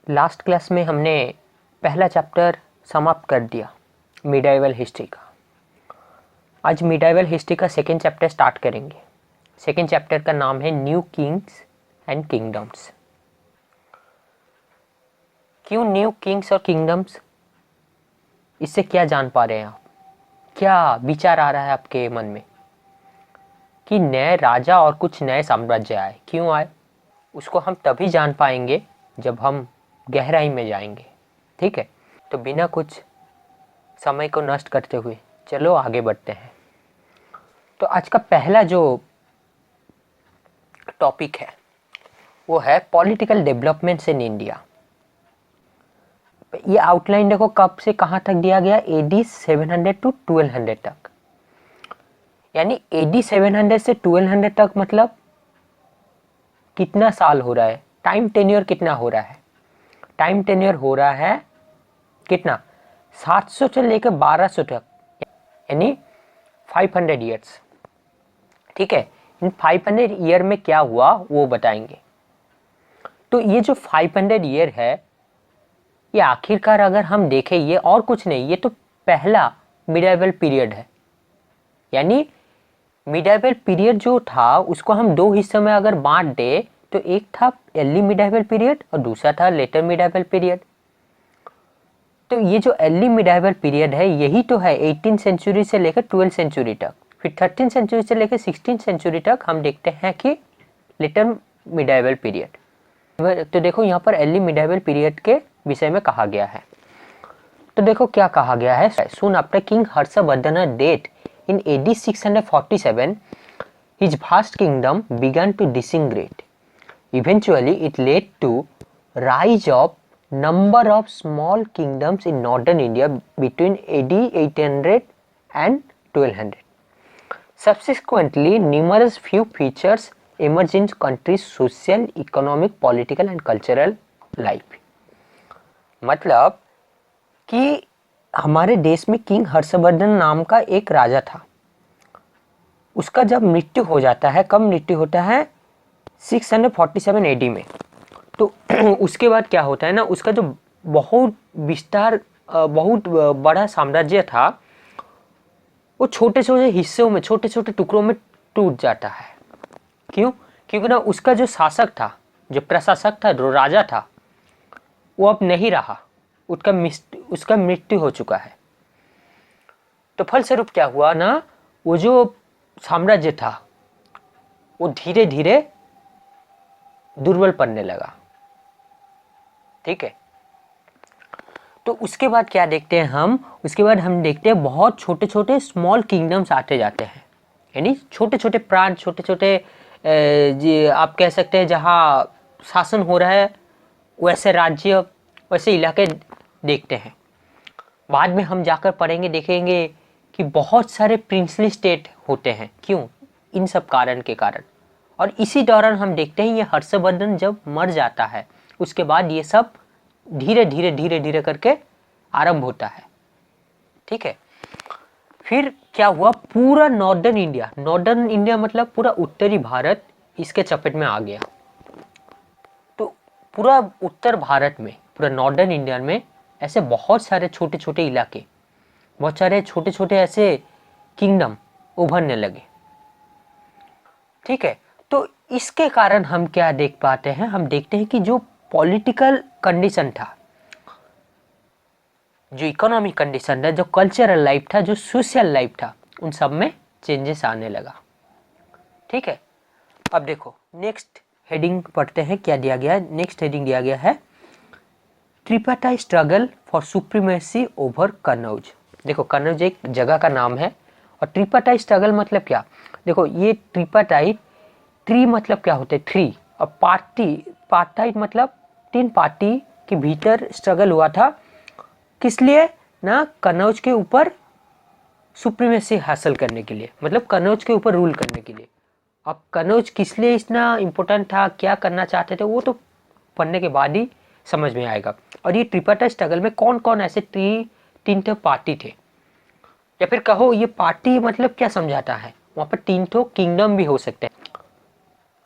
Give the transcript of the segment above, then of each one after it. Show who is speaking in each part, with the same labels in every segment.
Speaker 1: Last class में हमने पहला चैप्टर समाप्त कर दिया मिडाइवल हिस्ट्री का। आज मिडाइवल हिस्ट्री का सेकेंड चैप्टर स्टार्ट करेंगे। सेकेंड चैप्टर का नाम है न्यू किंग्स एंड किंगडम्स। क्यों न्यू किंग्स और किंगडम्स? इससे क्या जान पा रहे हैं आप? क्या विचार आ रहा है आपके मन में कि नए राजा और कुछ नए साम्राज्य आए? क्यों आए? उसको हम तभी जान पाएंगे जब हम गहराई में जाएंगे। ठीक है, तो बिना कुछ समय को नष्ट करते हुए चलो आगे बढ़ते हैं। तो आज का पहला जो टॉपिक है वो है पॉलिटिकल डेवलपमेंट्स इन इंडिया। ये आउटलाइन देखो कब से कहाँ तक दिया गया, AD 700 टू 1200 तक। यानी AD 700 से 1200 तक मतलब कितना साल हो रहा है? टाइम टेन्योर कितना हो रहा है? टाइम टेन्योर हो रहा है कितना? 700 से लेकर 1200 तक, यानी 500 ईयर्स। ठीक है, इन 500 ईयर में क्या हुआ वो बताएंगे। तो ये जो 500 ईयर है ये आखिरकार अगर हम देखें ये और कुछ नहीं, ये तो पहला मिडाइवल पीरियड है। यानी मिडाइवल पीरियड जो था उसको हम दो हिस्सों में अगर बांट दे तो एक था अर्ली मिडाइवल पीरियड और दूसरा था लेटर मिडाइवल पीरियड। तो ये जो अर्ली मिडाइवल पीरियड है यही तो है 18th सेंचुरी से लेकर 12th सेंचुरी तक। फिर 13th सेंचुरी से लेकर 16th सेंचुरी तक हम देखते हैं कि लेटर मिडाइवल पीरियड। तो देखो यहाँ पर अर्ली मिडाइवल पीरियड के विषय में कहा गया है। तो देखो क्या कहा गया है। Soon after king Harshvardhan death in AD 647 his vast kingdom began to disintegrate. Eventually it led to rise of number of small kingdoms in northern India between AD 800 and 1200. Subsequently, numerous few features emerged in country's social, economic, political and cultural life. मतलब कि हमारे देश में king Harshvardhan नाम का एक राजा था। उसका जब मृत्यु हो जाता है, कब मृत्यु होता है? 647 AD में। तो उसके बाद क्या होता है ना, उसका जो बहुत विस्तार बहुत बड़ा साम्राज्य था वो छोटे छोटे हिस्सों में, छोटे छोटे टुकड़ों में टूट जाता है। क्यों? क्योंकि ना उसका जो शासक था, जो प्रशासक था, जो राजा था, वो अब नहीं रहा। उसका मृत्यु हो चुका है। तो फलस्वरूप क्या हुआ ना, वो जो साम्राज्य था वो धीरे धीरे दुर्बल पड़ने लगा। ठीक है, तो उसके बाद क्या देखते हैं हम? उसके बाद हम देखते हैं बहुत छोटे छोटे स्मॉल किंगडम्स आते जाते हैं। यानी छोटे छोटे प्रांत, छोटे छोटे आप कह सकते हैं जहाँ शासन हो रहा है वैसे राज्य, वैसे इलाके देखते हैं। बाद में हम जाकर पढ़ेंगे, देखेंगे कि बहुत सारे प्रिंसली स्टेट होते हैं। क्यों? इन सब कारण के कारण। और इसी दौरान हम देखते हैं ये हर्षवर्धन जब मर जाता है उसके बाद ये सब धीरे धीरे करके आरंभ होता है। ठीक है, फिर क्या हुआ? पूरा नॉर्दर्न इंडिया मतलब पूरा उत्तरी भारत इसके चपेट में आ गया। तो पूरा उत्तर भारत में, पूरा नॉर्दर्न इंडिया में ऐसे बहुत सारे छोटे छोटे इलाके, बहुत सारे छोटे छोटे ऐसे किंगडम उभरने लगे। ठीक है, तो इसके कारण हम क्या देख पाते हैं? हम देखते हैं कि जो पॉलिटिकल कंडीशन था, जो इकोनॉमिक कंडीशन था, जो कल्चरल लाइफ था, जो सोशल लाइफ था, उन सब में चेंजेस आने लगा। ठीक है, अब देखो नेक्स्ट हेडिंग पढ़ते हैं क्या दिया गया है। नेक्स्ट हेडिंग दिया गया है tripartite struggle for supremacy over Kannauj. देखो कन्नौज एक जगह का नाम है और त्रिपाठाई स्ट्रगल मतलब क्या? देखो ये त्रिपाठाई, ट्री मतलब क्या होता है? थ्री, और पार्टाइट मतलब तीन पार्टी के भीतर स्ट्रगल हुआ था। किस लिए ना? कन्नौज के ऊपर सुप्रीमेसी हासिल करने के लिए, मतलब कन्नौज के ऊपर रूल करने के लिए। अब कन्नौज किस लिए इतना इम्पोर्टेंट था, क्या करना चाहते थे, वो तो पढ़ने के बाद ही समझ में आएगा। और ये त्रिपाठाई स्ट्रगल में कौन कौन ऐसे तीन पार्टी थे, या फिर कहो ये पार्टी मतलब क्या समझाता है? वहां पर तीन किंगडम भी हो सकते हैं।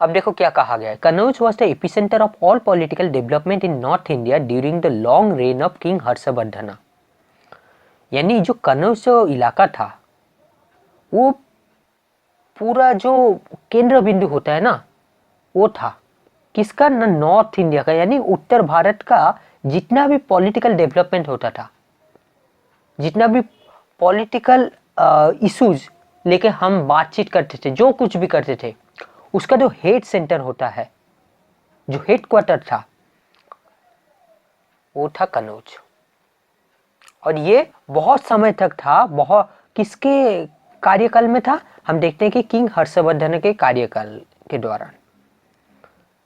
Speaker 1: अब देखो क्या कहा गया है, Kannauj was the epicentre of all political development in north India during the long rain of king Harshvardhan. यानी जो कनौज जो इलाका था वो पूरा जो केंद्र बिंदु होता है ना, वो था किसका ना, नॉर्थ इंडिया का, यानी उत्तर भारत का जितना भी पॉलिटिकल डेवलपमेंट होता था, जितना भी पॉलिटिकल इश्यूज लेके हम बातचीत करते थे, जो कुछ भी करते थे, उसका जो हेड सेंटर होता है, जो हेड क्वार्टर था, वो था कनौज। और ये बहुत समय तक था, बहुत किसके कार्यकाल में था, हम देखते हैं कि किंग हर्षवर्धन के कार्यकाल के दौरान।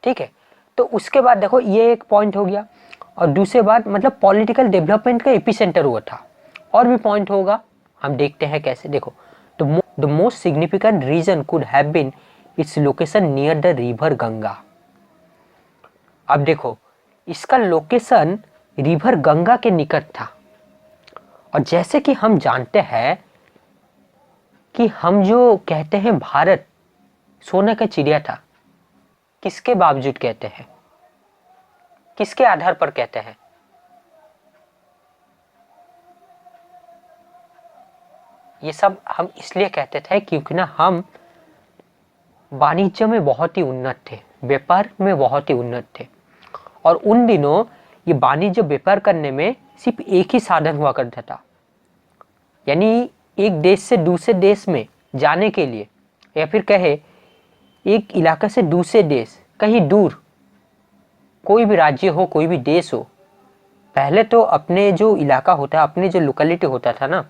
Speaker 1: ठीक है, तो उसके बाद देखो ये एक पॉइंट हो गया, और दूसरे बात मतलब पॉलिटिकल डेवलपमेंट का एपिसेंटर हुआ था। और भी पॉइंट होगा, हम देखते हैं कैसे। देखो, the most significant reason could have been its location near the river Ganga. अब देखो इसका लोकेशन रिवर गंगा के निकट था, और जैसे कि हम जानते हैं कि हम जो कहते हैं भारत सोने का चिड़िया था, किसके बावजूद कहते हैं, किसके आधार पर कहते हैं? ये सब हम इसलिए कहते थे क्योंकि ना हम वाणिज्य में बहुत ही उन्नत थे, व्यापार में बहुत ही उन्नत थे। और उन दिनों ये वाणिज्य व्यापार करने में सिर्फ एक ही साधन हुआ करता था, यानी एक देश से दूसरे देश में जाने के लिए, या फिर कहे एक इलाका से दूसरे देश, कहीं दूर कोई भी राज्य हो, कोई भी देश हो, पहले तो अपने जो इलाका होता है, अपने जो लोकेलिटी होता था ना,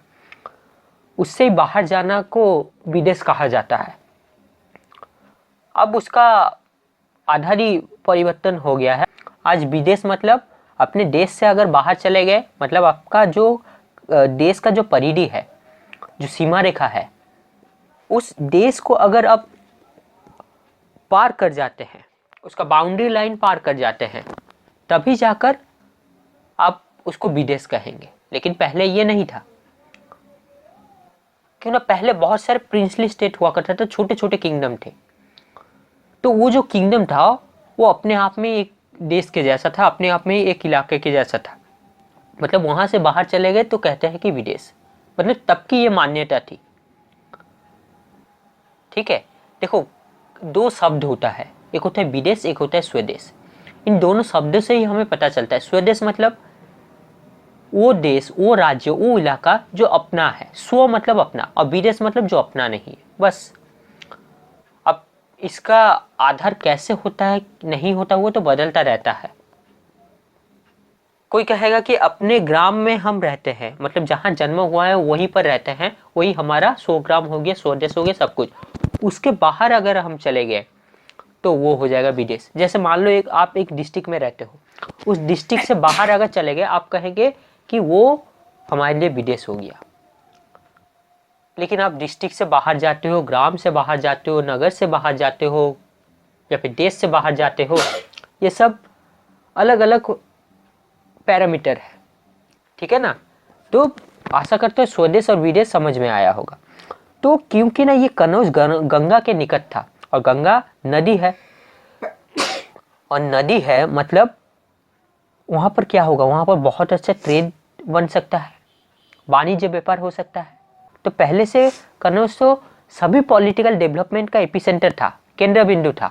Speaker 1: उससे बाहर जाना को विदेश कहा जाता है। अब उसका आधार ही परिवर्तन हो गया है। आज विदेश मतलब अपने देश से अगर बाहर चले गए, मतलब आपका जो देश का जो परिधि है, जो सीमा रेखा है, उस देश को अगर आप पार कर जाते हैं, उसका बाउंड्री लाइन पार कर जाते हैं, तभी जाकर आप उसको विदेश कहेंगे। लेकिन पहले ये नहीं था, क्यों ना पहले बहुत सारे प्रिंसली स्टेट हुआ करते थे, छोटे छोटे किंगडम थे। तो वो जो किंगडम था वो अपने आप में एक देश के जैसा था, अपने आप में एक इलाके के जैसा था। मतलब वहां से बाहर चले गए तो कहते हैं कि विदेश, मतलब तब की ये मान्यता थी। ठीक है, देखो दो शब्द होता है, एक होता है विदेश, एक होता है स्वदेश। इन दोनों शब्दों से ही हमें पता चलता है। स्वदेश मतलब वो देश, वो राज्य, वो इलाका जो अपना है, स्व मतलब अपना, और विदेश मतलब जो अपना नहीं है, बस। अब इसका आधार कैसे होता है नहीं होता, वो तो बदलता रहता है। कोई कहेगा कि अपने ग्राम में हम रहते हैं, मतलब जहां जन्म हुआ है वहीं पर रहते हैं, वही हमारा स्वग्राम हो गया, स्वदेश हो गया, सब कुछ। उसके बाहर अगर हम चले गए तो वो हो जाएगा विदेश। जैसे मान लो आप एक डिस्ट्रिक्ट में रहते हो, उस डिस्ट्रिक्ट से बाहर अगर चले गए, आप कहेंगे कि वो हमारे लिए विदेश हो गया। लेकिन आप डिस्ट्रिक्ट से बाहर जाते हो, ग्राम से बाहर जाते हो, नगर से बाहर जाते हो, या फिर देश से बाहर जाते हो, ये सब अलग अलग पैरामीटर है। ठीक है ना। तो आशा करते हैं स्वदेश और विदेश समझ में आया होगा। तो क्योंकि ना ये कनौज गंगा के निकट था, और गंगा नदी है, और नदी है मतलब वहां पर क्या होगा, वहां पर बहुत अच्छा ट्रेड बन सकता है, वाणिज्य व्यापार हो सकता है। तो पहले से कनौज तो सभी पॉलिटिकल डेवलपमेंट का एपिसेंटर था, केंद्र बिंदु था,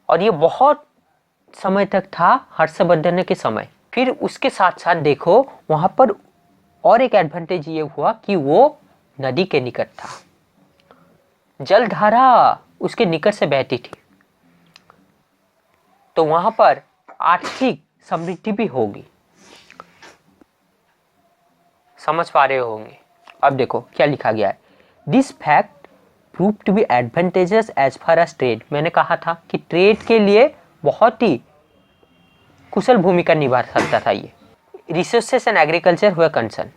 Speaker 1: और ये बहुत समय तक था हर्षवर्धन के समय। फिर उसके साथ साथ देखो वहां पर और एक एडवांटेज ये हुआ कि वो नदी के निकट था, जलधारा उसके निकट से बहती थी, तो वहां पर आर्थिक समृद्धि भी होगी। समझ पा रहे होंगे। अब देखो क्या लिखा गया है, this fact proved to be advantages as far as trade. मैंने कहा था कि ट्रेड के लिए बहुत ही कुशल भूमिका निभा सकता था ये। रिसोर्सेस एंड एग्रीकल्चर हुआ कंसर्न।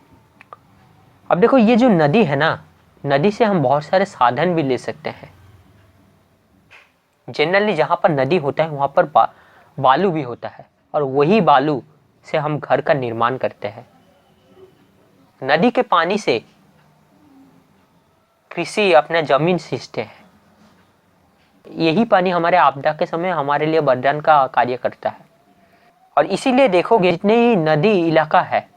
Speaker 1: अब देखो ये जो नदी है ना, नदी से हम बहुत सारे साधन भी ले सकते हैं। जनरली जहां पर नदी होता है वहां पर बालू भी होता है, और वही बालू से हम घर का निर्माण करते हैं। नदी के पानी से कृषि अपना जमीन सींचते हैं, यही पानी हमारे आपदा के समय हमारे लिए वरदान का कार्य करता है। और इसीलिए देखोगे जितने ही नदी इलाका है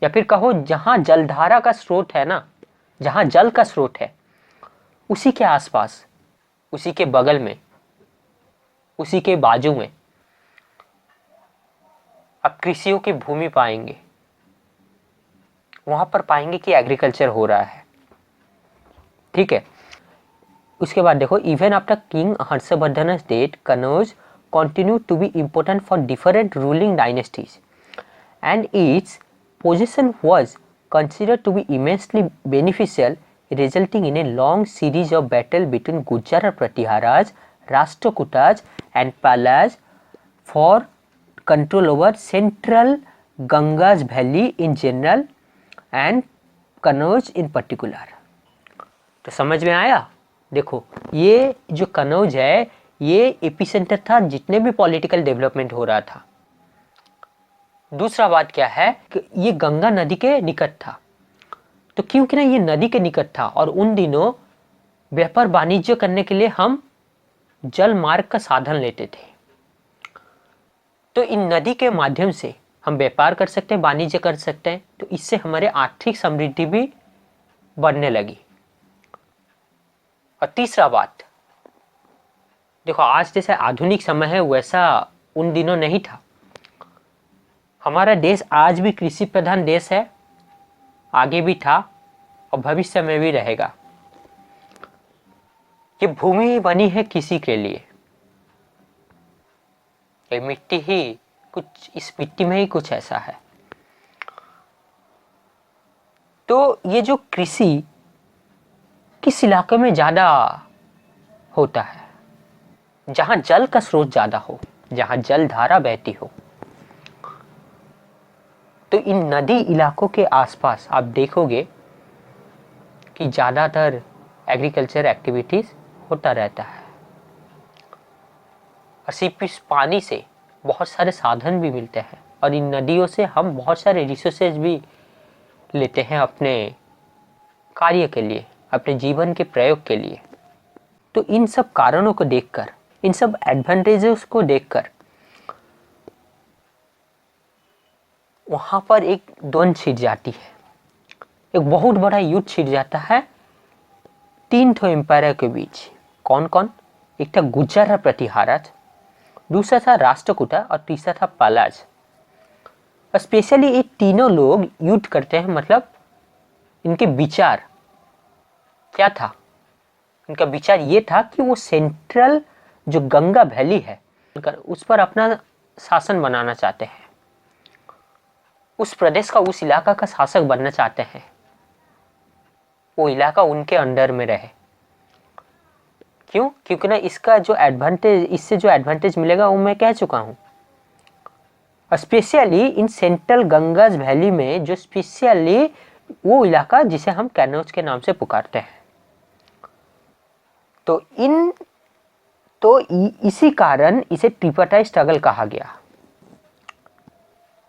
Speaker 1: या फिर कहो जहां जलधारा का स्रोत है ना, जहां जल का स्रोत है, उसी के आसपास, उसी के बगल में, उसी के बाजू में आप कृषियों की भूमि पाएंगे। वहां पर पाएंगे कि एग्रीकल्चर हो रहा है। ठीक है। उसके बाद देखो, even after king Harshvardhan death, Kannauj continued to be important for different ruling dynasties, and its possession was considered to be immensely beneficial, resulting in a long series of battles between Gujarat Pratiharas, Rashtrakutas, and Palas for control over central Ganga's valley in general and Kannauj in particular। तो समझ में आया? देखो, ये जो कनौज है ये epicentre था जितने भी पॉलिटिकल डेवलपमेंट हो रहा था। दूसरा बात क्या है कि ये गंगा नदी के निकट था। तो क्योंकि ना ये नदी के निकट था और उन दिनों व्यापार वाणिज्य करने के लिए हम जल मार्ग का साधन लेते थे, तो इन नदी के माध्यम से हम व्यापार कर सकते हैं, वाणिज्य कर सकते हैं। तो इससे हमारे आर्थिक समृद्धि भी बढ़ने लगी। और तीसरा बात, देखो आज जैसे आधुनिक समय है वैसा उन दिनों नहीं था। हमारा देश आज भी कृषि प्रधान देश है, आगे भी था और भविष्य में भी रहेगा। ये भूमि बनी है किसी के लिए, ये मिट्टी ही कुछ, इस मिट्टी में ही कुछ ऐसा है। तो ये जो कृषि किस इलाके में ज्यादा होता है? जहां जल का स्रोत ज्यादा हो, जहां जल धारा बहती हो। तो इन नदी इलाकों के आसपास आप देखोगे कि ज्यादातर एग्रीकल्चर एक्टिविटीज होता रहता है। और सिर्फ इस पानी से बहुत सारे साधन भी मिलते हैं और इन नदियों से हम बहुत सारे रिसोर्सेज भी लेते हैं अपने कार्य के लिए, अपने जीवन के प्रयोग के लिए। तो इन सब कारणों को देखकर, इन सब एडवांटेजेस को देखकर वहां पर एक द्वंद्व छिड़ जाती है, एक बहुत बड़ा युद्ध छिड़ जाता है तीन ठो एम्पायर के बीच। कौन कौन? एक था गुर्जर प्रतिहाराज, दूसरा था राष्ट्रकूटा और तीसरा था पालाज। स्पेशली ये तीनों लोग युद्ध करते हैं, मतलब इनके विचार क्या था? इनका विचार ये था कि वो सेंट्रल जो गंगा वैली है उस पर अपना शासन बनाना चाहते हैं, उस प्रदेश का, उस इलाका का शासक बनना चाहते हैं, वो इलाका उनके अंडर में रहे। क्यों? क्योंकि ना इसका जो एडवांटेज, इससे जो एडवांटेज मिलेगा वो मैं कह चुका हूं। स्पेशली इन सेंट्रल गंगाज वैली में, जो स्पेशली वो इलाका जिसे हम कन्नौज के नाम से पुकारते हैं। तो इसी कारण इसे ट्रिपाटाई स्ट्रगल कहा गया।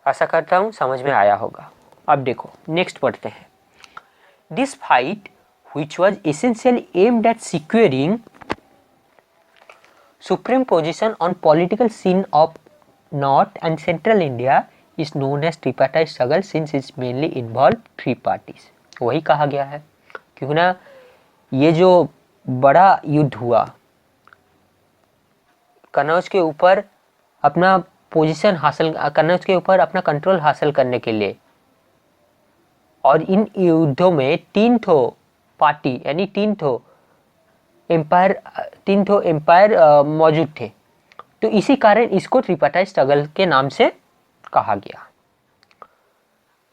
Speaker 1: आशा करता हूं समझ में आया होगा। अब देखो नेक्स्ट पढ़ते हैं। This fight which was essentially aimed at securing supreme position on political scene of North and Central India is known as tripartite struggle since it mainly involved three parties। वही कहा गया है क्योंकि ना ये जो बड़ा युद्ध हुआ कन्नौज के ऊपर अपना पोजीशन हासिल, कन्नौज के ऊपर अपना कंट्रोल हासिल करने के लिए, और इन युद्धों में तीन ठो पार्टी यानी तीन ठो एम्पायर मौजूद थे। तो इसी कारण इसको ट्रिपाटाइट स्ट्रगल के नाम से कहा गया।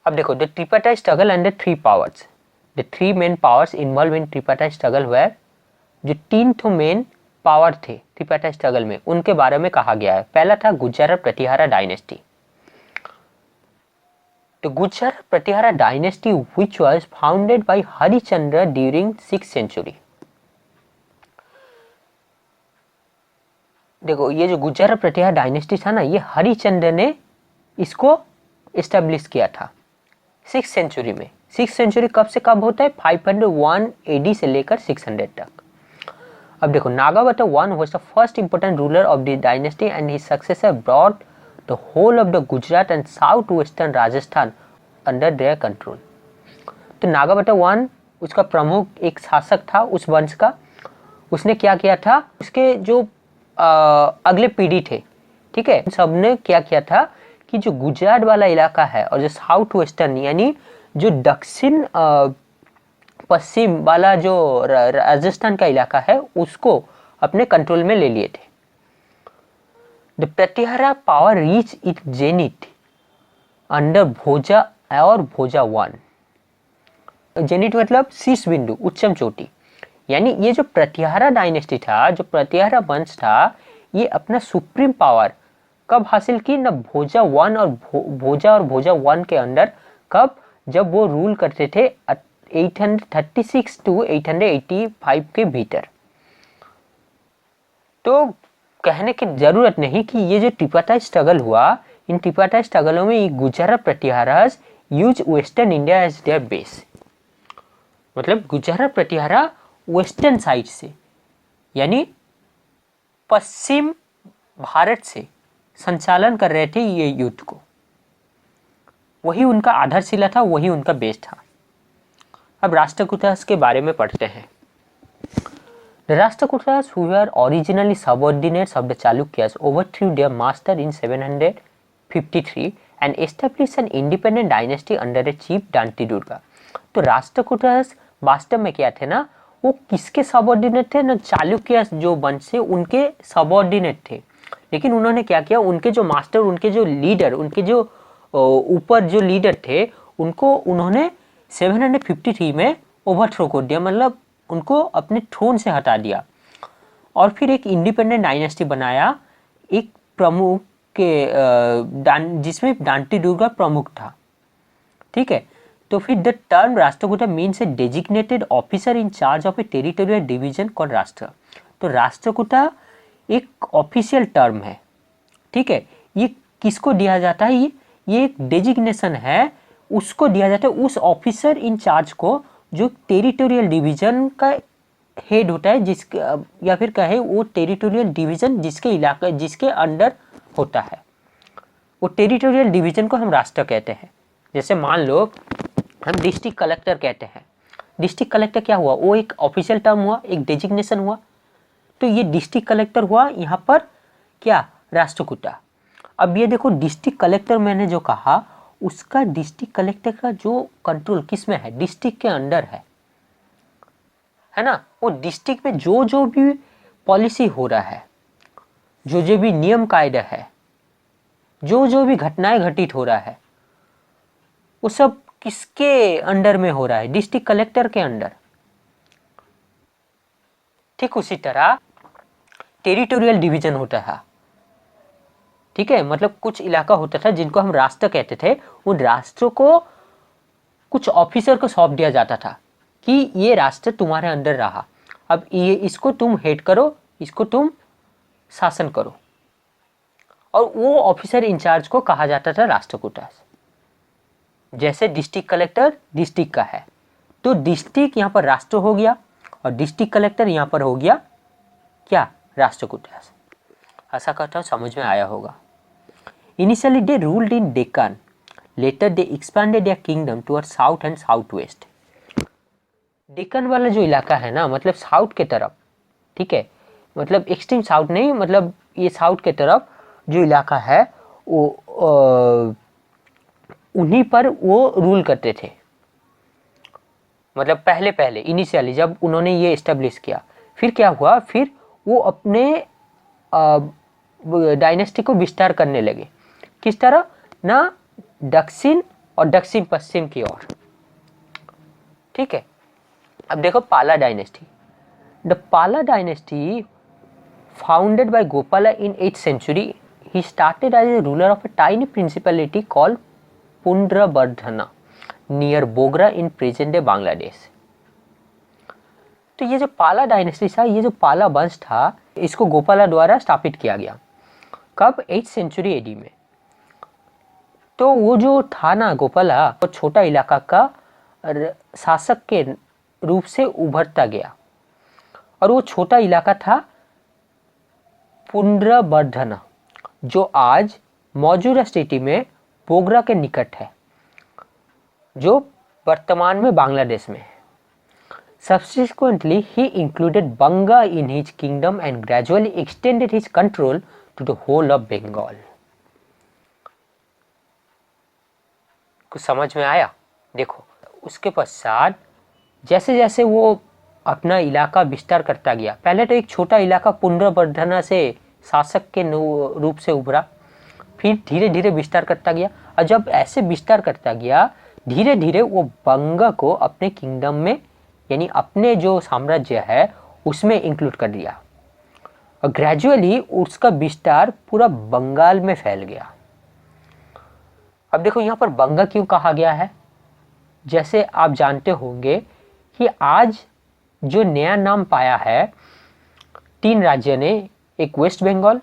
Speaker 1: अब देखो, the tripartite struggle and the three powers, the three main powers involved in tripartite struggle were, जो तीन ठो मेन पावर थे ट्रिपाटाइट स्ट्रगल में उनके बारे में कहा गया है। पहला था Gurjar Pratihara dynasty. The Gujarat Pratihara dynasty, which was founded by Harishchandra during 6th century। देखो ये जो गुर्जर प्रतिहारा डायनेस्टी था ना, ये हरिश्चंद्र ने इसको एस्टेब्लिश किया था 6th सेंचुरी में। 6th सेंचुरी कब से कब होता है? 501 AD से लेकर 600 तक। अब देखो, Nagabhata one was the first important ruler of the dynasty and his successor brought the whole of the Gujarat and south western Rajasthan under their control. तो नागावत वन उसका प्रमुख एक शासक था उस वंश का। उसने क्या किया था, उसके जो अगले पीढ़ी थे, ठीक है, सबने क्या किया था कि जो गुजरात वाला इलाका है और जो साउथ वेस्टर्न यानी जो दक्षिण पश्चिम वाला जो राजस्थान का इलाका है उसको अपने कंट्रोल में ले लिए थे। The Pratihara power reach it zenith under Bhoja और भोजा वन। जेनिथ मतलब शीर्ष बिंदु, उच्चम चोटी। यानी ये जो प्रतिहारा डायनेस्टी था, जो प्रतिहारा वंश था, ये अपना सुप्रीम पावर कब हासिल की न, भोजा वन और भोजा वन के अंदर। कब? जब वो रूल करते थे 836 टू 885 के भीतर। तो कहने की जरूरत नहीं कि ये जो त्रिपाठाई स्ट्रगल हुआ, इन त्रिपाठाई स्ट्रगलों में ये Gujarat Pratiharas use western India as their base. मतलब गुजरात प्रतिहारा वेस्टर्न साइड से यानी पश्चिम भारत से संचालन कर रहे थे ये युद्ध को। वही उनका आधारशिला था, वही उनका बेस था। अब राष्ट्रकूटास के बारे में पढ़ते हैं। The Rashtrakutas, who were originally subordinates of the Chalukyas, overthrew their master in 753 and established an independent dynasty under a chief Danti Durga। तो राष्ट्रकूटास वास्तव में क्या थे ना, वो किसके सबऑर्डिनेट थे ना, चालुक्यास जो वंश से उनके सबऑर्डिनेट थे। लेकिन उन्होंने क्या किया, उनके जो मास्टर, उनके जो लीडर, उनके जो ऊपर जो लीडर थे, उनको उन्होंने 753 में ओवरथ्रो कर दिया, मतलब उनको अपने थ्रोन से हटा दिया। और फिर एक इंडिपेंडेंट डायनेस्टी बनाया, एक प्रमुख के जिसमें डांटी दुर्गा प्रमुख था, ठीक है। तो फिर the term Rashtrakuta means A designated officer in charge of A territorial division called राष्ट्र। तो राष्ट्रकूटा एक ऑफिशियल टर्म है, ठीक है। ये किसको दिया जाता है, ये एक डेजिग्नेशन है, उसको दिया जाता है उस ऑफिसर इन चार्ज को जो टेरिटोरियल डिवीजन का हेड होता है, जिसके या फिर कहे वो टेरिटोरियल डिवीजन जिसके इलाका जिसके अंडर होता है, वो टेरिटोरियल डिवीजन को हम राष्ट्र कहते हैं। जैसे मान लो हम डिस्ट्रिक्ट कलेक्टर कहते हैं। डिस्ट्रिक्ट कलेक्टर क्या हुआ, वो एक ऑफिशियल टर्म हुआ, एक डेजिग्नेशन हुआ। तो ये डिस्ट्रिक्ट कलेक्टर हुआ, यहाँ पर क्या, राष्ट्रकूटा। अब ये देखो, डिस्ट्रिक्ट कलेक्टर मैंने जो कहा, उसका डिस्ट्रिक्ट कलेक्टर का जो कंट्रोल किस में है, डिस्ट्रिक्ट के अंडर है ना। वो डिस्ट्रिक्ट में जो जो भी पॉलिसी हो रहा है, जो जो भी नियम कायदा है, जो जो भी घटनाएं घटित हो रहा है, वो सब किसके अंडर में हो रहा है, डिस्ट्रिक्ट कलेक्टर के अंडर। ठीक उसी तरह टेरिटोरियल डिवीजन होता था, ठीक है। मतलब कुछ इलाका होता था जिनको हम राष्ट्र कहते थे, उन राष्ट्रों को कुछ ऑफिसर को सौंप दिया जाता था कि ये राष्ट्र तुम्हारे अंदर रहा, अब ये इसको तुम हेड करो, इसको तुम शासन करो। और वो ऑफिसर इंचार्ज को कहा जाता था राष्ट्रकूटा। जैसे डिस्ट्रिक्ट कलेक्टर डिस्ट्रिक्ट का है, तो डिस्ट्रिक्ट यहाँ पर राष्ट्र हो गया और डिस्ट्रिक्ट कलेक्टर यहाँ पर हो गया क्या, राष्ट्रकूटा। ऐसा करता हूँ समझ में आया होगा। Initially they ruled in Deccan. Later they expanded their kingdom towards south and southwest. Deccan वाला जो इलाका है ना, मतलब साउथ के तरफ, ठीक है, मतलब एक्सट्रीम साउथ नहीं, मतलब ये साउथ के तरफ जो इलाका है वो उन्हीं पर वो रूल करते थे। मतलब पहले पहले इनिशियली जब उन्होंने ये एस्टेब्लिश किया, फिर क्या हुआ, फिर वो अपने डायनेस्टी को विस्तार करने लगे। किस तरह ना, दक्षिण और दक्षिण पश्चिम की ओर, ठीक है। अब देखो पाला डायनेस्टी। द पाला dynasty founded by Gopala in 8th century. He started as a ruler of a tiny principality called Pundravardhana near Bogra in present day Bangladesh. तो ये जो पाला डायनेस्टी था, ये जो पाला वंश था, इसको गोपाला द्वारा स्थापित किया गया। कब, 8th century AD में। तो वो जो था ना गोपाला, वो छोटा इलाका का शासक के रूप से उभरता गया और वो छोटा इलाका था पुंड्रबर्धना, जो आज मौजूदा स्थिति में बोगरा के निकट है, जो वर्तमान में बांग्लादेश में है। Subsequently, he included Banga in his kingdom and gradually extended his control to the whole of Bengal. कुछ समझ में आया? देखो, उसके पश्चात जैसे जैसे वो अपना इलाका विस्तार करता गया, पहले तो एक छोटा इलाका पुंड्रबर्धना से शासक के रूप से उभरा, फिर धीरे धीरे विस्तार करता गया, और जब ऐसे विस्तार करता गया धीरे धीरे वो बंगा को अपने किंगडम में, यानी अपने जो साम्राज्य है उसमें इंक्लूड कर दिया, और ग्रेजुअली उसका विस्तार पूरा बंगाल में फैल गया। अब देखो यहाँ पर बंगा क्यों कहा गया है? जैसे आप जानते होंगे कि आज जो नया नाम पाया है 3 राज्य ने, एक वेस्ट बंगाल,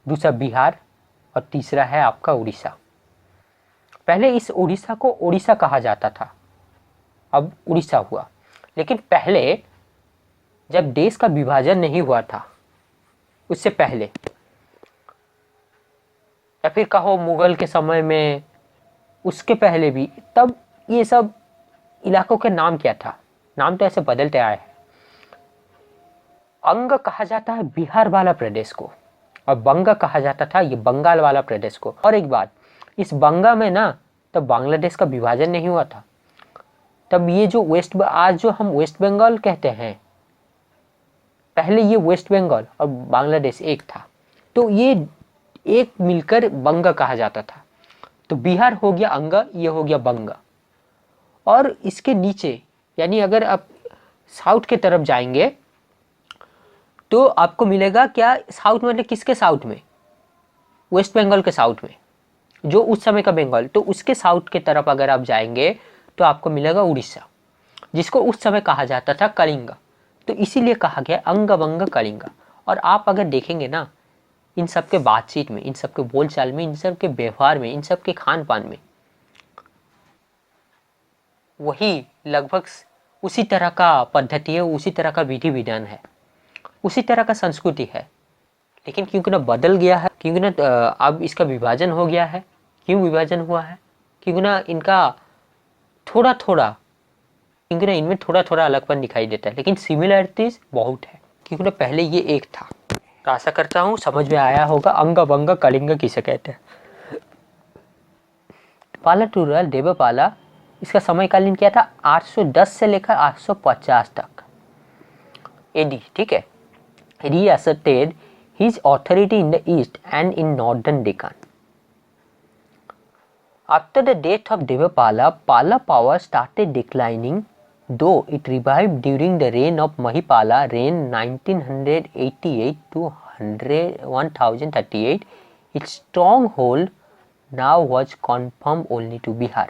Speaker 1: दूसरा बिहार और तीसरा है आपका उड़ीसा। पहले इस उड़ीसा को ओडिशा कहा जाता था, अब उड़ीसा हुआ। लेकिन पहले जब देश का विभाजन नहीं हुआ था, उससे पहले, या फिर कहो मुगल के समय में, उसके पहले भी, तब ये सब इलाकों के नाम क्या था? नाम तो ऐसे बदलते आए हैं। अंग कहा जाता है बिहार वाला प्रदेश को, और बंगा कहा जाता था ये बंगाल वाला प्रदेश को। और एक बात, इस बंगा में ना तब बांग्लादेश का विभाजन नहीं हुआ था, तब ये जो आज जो हम वेस्ट बंगाल कहते हैं, पहले ये वेस्ट बंगाल और बांग्लादेश एक था, तो ये एक मिलकर बंगा कहा जाता था। तो बिहार हो गया अंगा, ये हो गया बंगा। और इसके नीचे, यानी अगर आप साउथ के तरफ जाएंगे तो आपको मिलेगा क्या? साउथ मतलब किसके साउथ में? वेस्ट बंगाल के साउथ में, जो उस समय का बंगाल, तो उसके साउथ के तरफ अगर आप जाएंगे तो आपको मिलेगा उड़ीसा, जिसको उस समय कहा जाता था कलिंगा। तो इसीलिए कहा गया अंग बंग कलिंगा। और आप अगर देखेंगे ना, इन सब के बातचीत में, इन सब के बोलचाल में, इन सब के व्यवहार में, इन सब के खान पान में, वही लगभग उसी तरह का पद्धति है, उसी तरह का विधि विधान है, उसी तरह का संस्कृति है। लेकिन क्योंकि ना बदल गया है, क्योंकि ना अब इसका विभाजन हो गया है। क्यों विभाजन हुआ है? क्योंकि ना इनका थोड़ा थोड़ा, क्योंकि ना इनमें थोड़ा थोड़ा अलगपन दिखाई देता है, लेकिन सिमिलरिटीज बहुत है, क्योंकि ना पहले ये एक था। तो आशा करता हूँ समझ में आया होगा अंग बंग कलिंग किसे कहते हैं। पाला टूरल देवपाला, इसका समयकालीन क्या था? 810 से लेकर 850 तक एडी, ठीक है। Reasserted his authority in the east and in northern Deccan. After the death of Devapala, Pala power started declining, though it revived during the reign of Mahipala, reign 1988 to 1038. Its stronghold now was confirmed only to Bihar.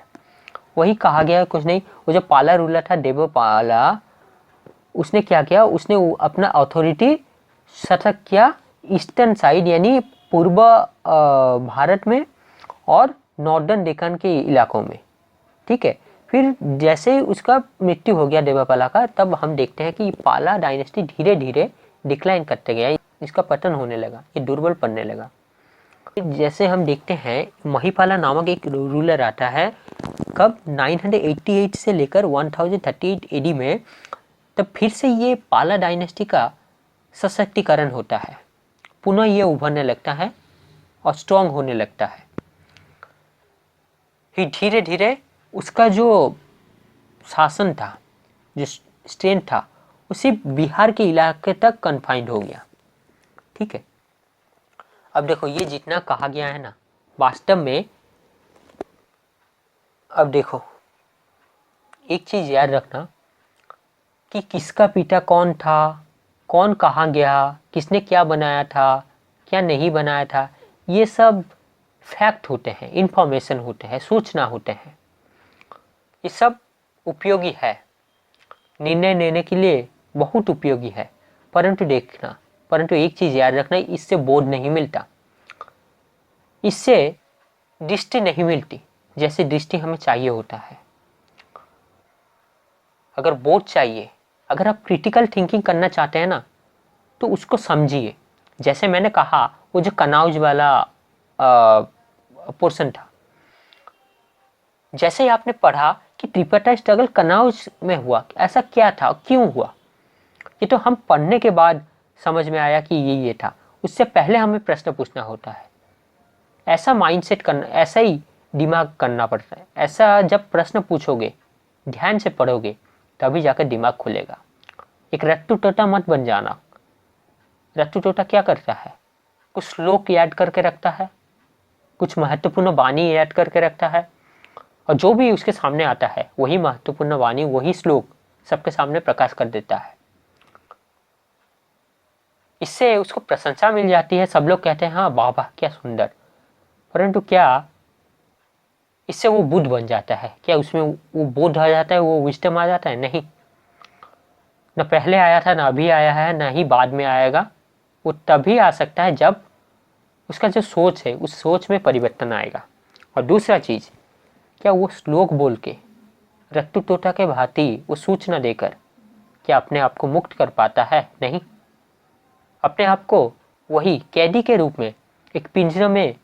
Speaker 1: वही कहा गया कुछ नहीं, वो जो पाला ruler था देवपाला, उसने क्या किया? उसने अपना अथॉरिटी शतक किया ईस्टर्न साइड, यानी पूर्व भारत में और नॉर्दर्न डेक्कन के इलाकों में, ठीक है। फिर जैसे ही उसका मृत्यु हो गया देवपाला का, तब हम देखते हैं कि पाला डायनेस्टी धीरे धीरे डिक्लाइन करते गया, इसका पतन होने लगा, ये दुर्बल पड़ने लगा। जैसे हम देखते हैं महिपाला नामक एक रूलर आता है, कब? 988 से लेकर 1038 एडी में। तब फिर से ये पाला डायनेस्टी का सशक्तिकरण होता है, पुनः ये उभरने लगता है और स्ट्रॉन्ग होने लगता है। फिर धीरे धीरे उसका जो शासन था, जो स्ट्रेंथ था, उसी बिहार के इलाके तक कन्फाइंड हो गया, ठीक है। अब देखो ये जितना कहा गया है ना, वास्तव में अब देखो एक चीज याद रखना कि किसका पिता कौन था, कौन कहाँ गया, किसने क्या बनाया था, क्या नहीं बनाया था, ये सब फैक्ट होते हैं, इंफॉर्मेशन होते हैं, सूचना होते हैं। ये सब उपयोगी है, निर्णय लेने के लिए बहुत उपयोगी है। परंतु एक चीज़ याद रखना, इससे बोध नहीं मिलता, इससे दृष्टि नहीं मिलती जैसे दृष्टि हमें चाहिए होता है। अगर बोध चाहिए अगर आप क्रिटिकल थिंकिंग करना चाहते हैं ना तो उसको समझिए। जैसे मैंने कहा वो जो कनौज वाला पोर्शन था, जैसे ही आपने पढ़ा कि ट्रिपाटाइट स्ट्रगल कनौज में हुआ, ऐसा क्या था, क्यों हुआ, ये तो हम पढ़ने के बाद समझ में आया कि ये था। उससे पहले हमें प्रश्न पूछना होता है। ऐसा माइंडसेट करना, ऐसा ही दिमाग करना पड़ता है। ऐसा जब प्रश्न पूछोगे, ध्यान से पढ़ोगे, तभी जाकर दिमाग खुलेगा। एक रट्टू टोटा मत बन जाना। रट्टू टोटा क्या करता है, कुछ श्लोक याद करके रखता है, कुछ महत्वपूर्ण वाणी याद करके रखता है, और जो भी उसके सामने आता है वही महत्वपूर्ण वाणी, वही श्लोक सबके सामने प्रकाश कर देता है। इससे उसको प्रशंसा मिल जाती है, सब लोग कहते हैं हाँ वाह वाह क्या सुंदर। परंतु क्या इससे वो बुद्ध बन जाता है? क्या उसमें वो बोध आ जाता है, वो विजडम आ जाता है? नहीं, न पहले आया था, ना अभी आया है, ना ही बाद में आएगा। वो तभी आ सकता है जब उसका जो सोच है उस सोच में परिवर्तन आएगा। और दूसरा चीज, क्या वो श्लोक बोल के रट्टू टोटा के भांति वो सूचना देकर क्या अपने आप को मुक्त कर पाता है? नहीं। अपने आप को वही कैदी के रूप में एक पिंजरे में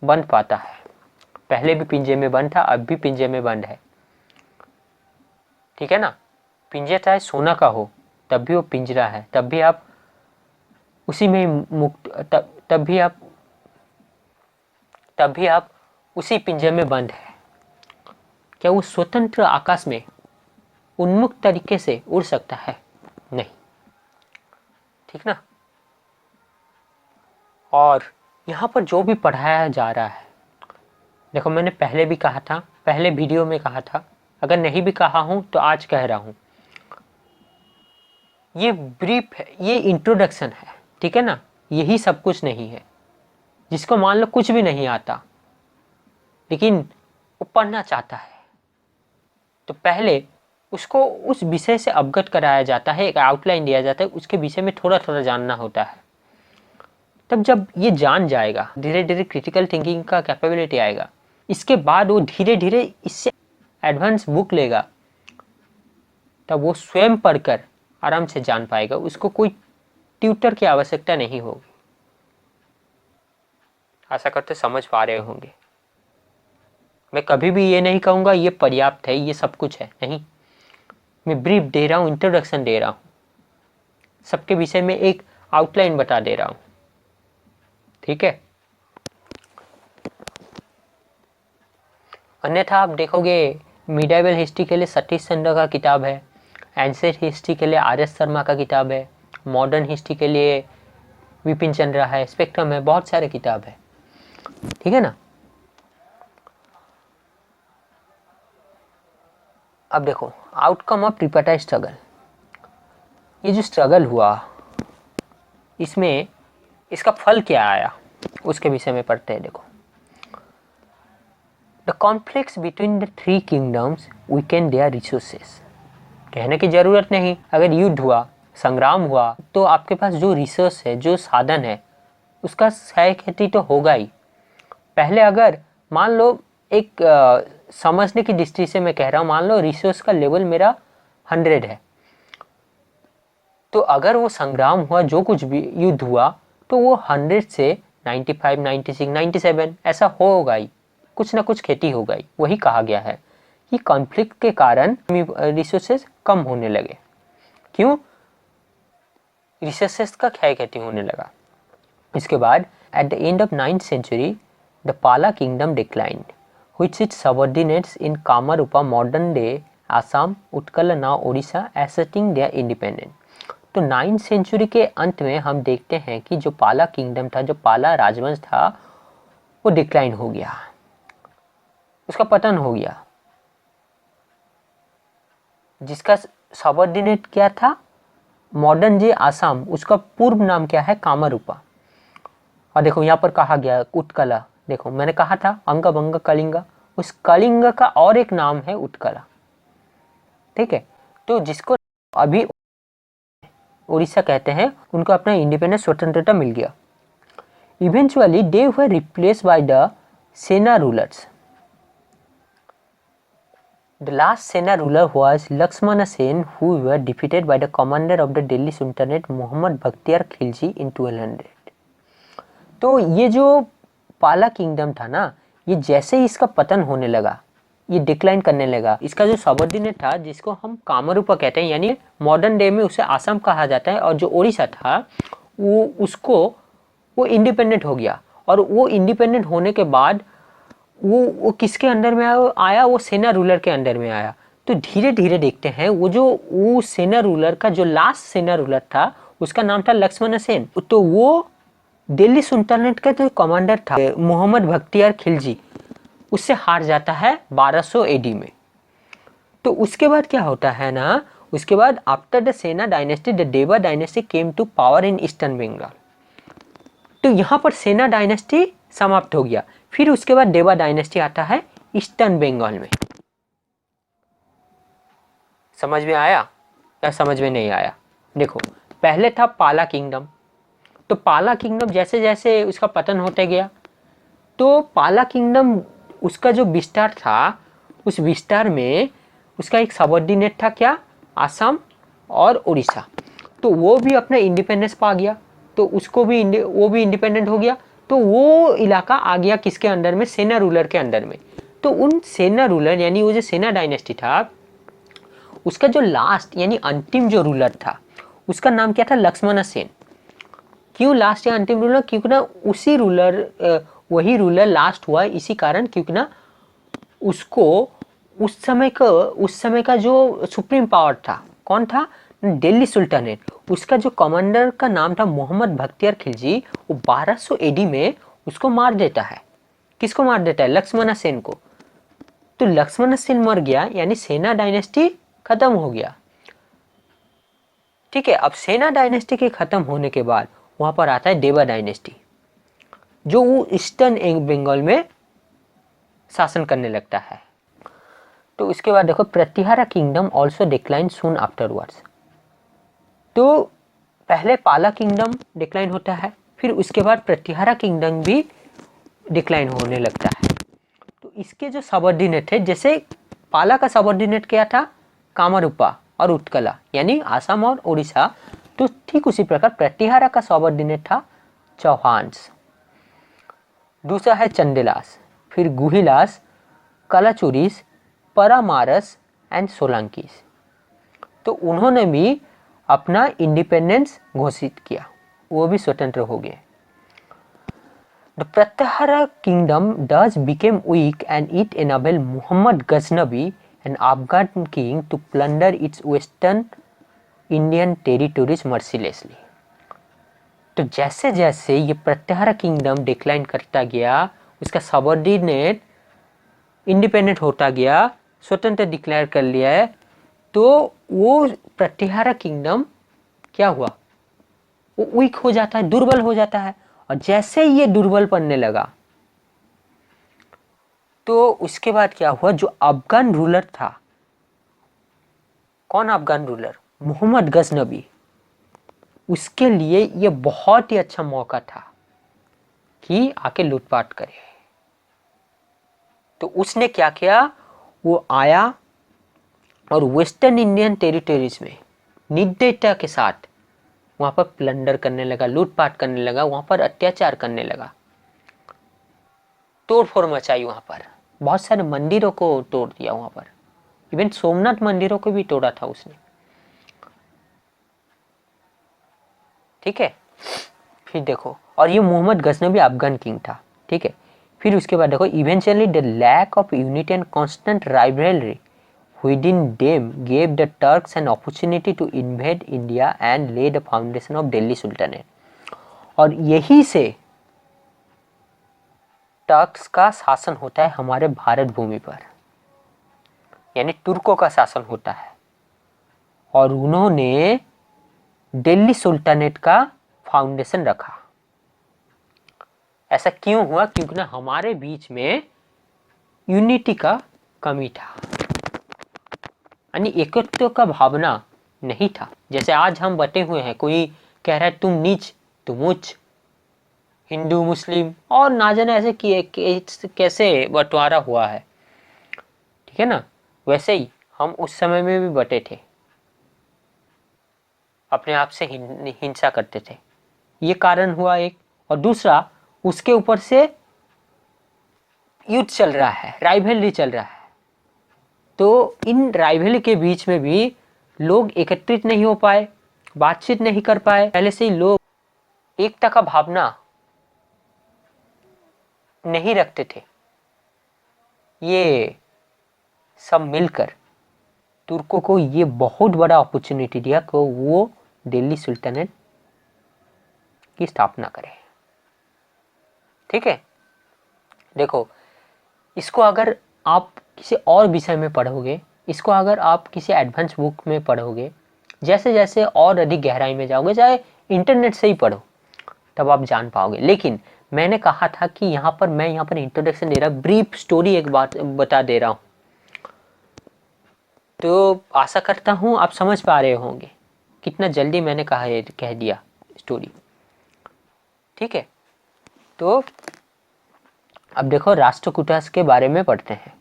Speaker 1: बंद पाता है। पहले भी पिंजरे में बंद था, अब भी पिंजरे में बंद है, ठीक है ना। पिंजरा चाहे सोना का हो तब भी वो पिंजरा है, तब भी आप उसी में मुक्त, तब भी आप उसी पिंजरे में बंद है। क्या वो स्वतंत्र आकाश में उन्मुक्त तरीके से उड़ सकता है? नहीं, ठीक ना। और यहाँ पर जो भी पढ़ाया जा रहा है, देखो मैंने पहले भी कहा था, पहले वीडियो में कहा था, अगर नहीं भी कहा हूं तो आज कह रहा हूं, ये ब्रीफ है, ये इंट्रोडक्शन है, ठीक है ना। यही सब कुछ नहीं है। जिसको मान लो कुछ भी नहीं आता लेकिन वो पढ़ना चाहता है, तो पहले उसको उस विषय से अवगत कराया जाता है, एक आउटलाइन दिया जाता है, उसके विषय में थोड़ा थोड़ा जानना होता है। तब जब ये जान जाएगा, धीरे धीरे क्रिटिकल थिंकिंग का कैपेबिलिटी आएगा। इसके बाद वो धीरे धीरे इससे एडवांस बुक लेगा, तब वो स्वयं पढ़कर आराम से जान पाएगा। उसको कोई ट्यूटर की आवश्यकता नहीं होगी। आशा करते समझ पा रहे होंगे। मैं कभी भी ये नहीं कहूँगा ये पर्याप्त है, ये सब कुछ है, नहीं। मैं ब्रीफ दे रहा हूँ, इंट्रोडक्शन दे रहा हूँ, सबके विषय में एक आउटलाइन बता दे रहा हूँ, ठीक है। अन्यथा आप देखोगे मिडाइवल हिस्ट्री के लिए सतीश चंद्र का किताब है, एंसेंट हिस्ट्री के लिए आर एस शर्मा का किताब है, मॉडर्न हिस्ट्री के लिए विपिन चंद्रा है, स्पेक्ट्रम है, बहुत सारे किताब है, ठीक है ना। अब देखो आउटकम ऑफ ट्रिपाटाइट स्ट्रगल। ये जो स्ट्रगल हुआ इसमें इसका फल क्या आया उसके विषय में पढ़ते हैं। देखो, the conflicts between the three kingdoms weakened their resources. कहने की जरूरत नहीं, अगर युद्ध हुआ, संग्राम हुआ, तो आपके पास जो रिसोर्स है, जो साधन है, उसका क्षय क्षति तो होगा ही। पहले अगर मान लो एक समझने की दृष्टि से मैं कह रहा हूँ, मान लो रिसोर्स का लेवल मेरा 100 है, तो अगर वो संग्राम हुआ, जो कुछ भी युद्ध हुआ, तो वो 100 से 95, 96, 97 ऐसा होगा ही, कुछ ना कुछ खेती होगा ही। वही कहा गया है कि कॉन्फ्लिक्ट के कारण रिसोर्सेज कम होने लगे। क्यों? रिसोर्सेज का क्षय क्षति होने लगा। इसके बाद at the end of 9th century the Pala kingdom declined which its subordinates in Kamarupa modern day Assam, Utkal now Odisha asserting their independence। तो 9th सेंचुरी के अंत में हम देखते हैं कि जो पाला किंगडम था, जो पाला राजवंश था, वो डिक्लाइन हो गया, उसका पतन हो गया। जिसका सबऑर्डिनेट क्या था? मॉडर्न जे आसाम, उसका पूर्व नाम क्या है? कामरूपा। और देखो यहाँ पर कहा गया उत्कला। देखो मैंने कहा था अंग बंग कलिंग, उस कलिंग का और एक नाम है उत्कला, ठीक है। तो जिसको अभी उड़ीसा कहते हैं, उनको अपना इंडिपेंडेंस, स्वतंत्रता मिल गया। Eventually they were replace by the सेना rulers. The last Sena ruler was Lakshmana Sen, who were defeated by the commander of the Delhi Sultanate Muhammad Bakhtiar Khilji in 1200. तो ये जो पाला किंगडम था ना, ये जैसे ही इसका पतन होने लगा, ये डिक्लाइन करने लगा, इसका जो सबऑर्डिनेट था जिसको हम कामरूपा कहते हैं, यानी मॉडर्न डे में उसे आसाम कहा जाता है, और जो ओडिशा था वो इंडिपेंडेंट हो गया। और वो इंडिपेंडेंट होने के बाद वो किसके अंडर में आया? वो सेना रूलर के अंडर में आया। तो धीरे धीरे देखते हैं वो सेना रूलर का जो लास्ट सेना रूलर था उसका नाम था लक्ष्मण सेन। तो वो दिल्ली सुल्तानेट का जो कमांडर था मोहम्मद बख्तियार खिलजी, उससे हार जाता है 1200 एडी में। तो उसके बाद क्या होता है ना, उसके बाद after the Sena dynasty the Deva dynasty came to power in eastern Bengal. तो यहाँ पर सेना डायनेस्टी समाप्त हो गया, फिर उसके बाद देवा डायनेस्टी आता है ईस्टर्न बंगाल में। समझ में आया या समझ में नहीं आया? देखो, पहले था पाला किंगडम। तो पाला किंगडम जैसे जैसे उसका पतन होते गया, तो पाला किंगडम उसका जो विस्तार था, उस विस्तार में उसका एक सबऑर्डिनेट था क्या? आसाम और उड़ीसा। तो वो भी अपना इंडिपेंडेंस पा गया, तो उसको भी वो भी इंडिपेंडेंट हो गया। तो वो इलाका आ गया किसके अंडर में? सेना रूलर के अंडर में। तो उन सेना रूलर यानी वो जो सेना डायनेस्टी था, उसका जो लास्ट यानी अंतिम जो रूलर था उसका नाम क्या था? लक्ष्मण सेन। क्यों लास्ट या अंतिम रूलर? क्योंकि ना वही रूलर लास्ट हुआ इसी कारण, क्योंकि ना उसको उस समय का जो सुप्रीम पावर था, कौन था? दिल्ली सुल्तानेट। उसका जो कमांडर का नाम था मोहम्मद बख्तियार खिलजी, वो 1200 एडी में उसको मार देता है। किसको मार देता है? लक्ष्मण सेन को। तो लक्ष्मण सेन मर गया, यानी सेना डायनेस्टी खत्म हो गया। ठीक है, अब सेना डायनेस्टी के खत्म होने के बाद वहां पर आता है देवा डायनेस्टी, जो वो ईस्टर्न बंगाल में शासन करने लगता है। तो उसके बाद देखो, प्रतिहारा किंगडम ऑल्सो डिक्लाइन सून आफ्टरवर्ड्स। तो पहले पाला किंगडम डिक्लाइन होता है, फिर उसके बाद प्रतिहारा किंगडम भी डिक्लाइन होने लगता है। तो इसके जो सबऑर्डिनेट है, जैसे पाला का सबऑर्डिनेट क्या था? कामरूपा और उत्कला, यानी आसाम और उड़ीसा। तो ठीक उसी प्रकार प्रतिहारा का सबऑर्डिनेट था चौहान्स। दूसरा है चंदेलास, फिर गुहिलास, कलाचुरीस, परामारस एंड सोलंकीस। तो उन्होंने भी अपना इंडिपेंडेंस घोषित किया, वो भी स्वतंत्र हो गए। The Pratyahara kingdom thus became weak and it enabled Muhammad Ghaznavi, an Afghan king, to plunder its western Indian territories mercilessly. तो जैसे जैसे ये प्रत्याहारा किंगडम डिक्लाइन करता गया, उसका सबऑर्डिनेट इंडिपेंडेंट होता गया, स्वतंत्र डिक्लेयर कर लिया है, तो वो प्रत्याहारा किंगडम क्या हुआ? वो वीक हो जाता है, दुर्बल हो जाता है। और जैसे ये दुर्बल पड़ने लगा, तो उसके बाद क्या हुआ? जो अफगान रूलर था, कौन अफगान रूलर? मोहम्मद गजनबी। उसके लिए ये बहुत ही अच्छा मौका था कि आके लूटपाट करे। तो उसने क्या किया? वो आया और वेस्टर्न इंडियन टेरिटरीज में निर्दयता के साथ वहां पर प्लंडर करने लगा, लूटपाट करने लगा, वहां पर अत्याचार करने लगा, तोड़फोड़ मचाई। वहां पर बहुत सारे मंदिरों को तोड़ दिया, वहां पर इवन सोमनाथ मंदिरों को भी तोड़ा था उसने। ठीक है, फिर देखो, और ये मोहम्मद गजनबी अफगान किंग था। ठीक है, फिर उसके बाद देखो, eventually the lack of unity and constant rivalry within them gave the Turks an opportunity to invade India and lay the foundation of Delhi Sultanate। और यही से टर्क्स का शासन होता है हमारे भारत भूमि पर, यानी तुर्कों का शासन होता है, और उन्होंने दिल्ली सुल्तानेट का फाउंडेशन रखा। ऐसा क्यों हुआ? क्योंकि ना हमारे बीच में यूनिटी का कमी था, यानी एकत्व का भावना नहीं था। जैसे आज हम बटे हुए हैं, कोई कह रहा है तुम नीच तुम उच्च, हिंदू मुस्लिम, और ना जाने ऐसे कैसे बंटवारा हुआ है। ठीक है ना, वैसे ही हम उस समय में भी बटे थे, अपने आप से हिंसा करते थे। ये कारण हुआ एक। और दूसरा, उसके ऊपर से युद्ध चल रहा है, राइवलरी चल रहा है, तो इन राइवलरी के बीच में भी लोग एकत्रित नहीं हो पाए, बातचीत नहीं कर पाए। पहले से ही लोग एकता का भावना नहीं रखते थे। ये सब मिलकर तुर्कों को ये बहुत बड़ा अपॉर्चुनिटी दिया कि वो दिल्ली सुल्तानेट की स्थापना करें। ठीक है, देखो, इसको अगर आप किसी और विषय में पढ़ोगे, इसको अगर आप किसी एडवांस बुक में पढ़ोगे, जैसे जैसे और अधिक गहराई में जाओगे, चाहे इंटरनेट से ही पढ़ो, तब आप जान पाओगे। लेकिन मैंने कहा था कि यहाँ पर इंट्रोडक्शन दे रहा, ब्रीफ स्टोरी एक बात बता दे रहा हूँ, तो आशा करता हूँ आप समझ पा रहे होंगे कितना जल्दी मैंने कह दिया स्टोरी। ठीक है, तो अब देखो राष्ट्रकूटस के बारे में पढ़ते हैं।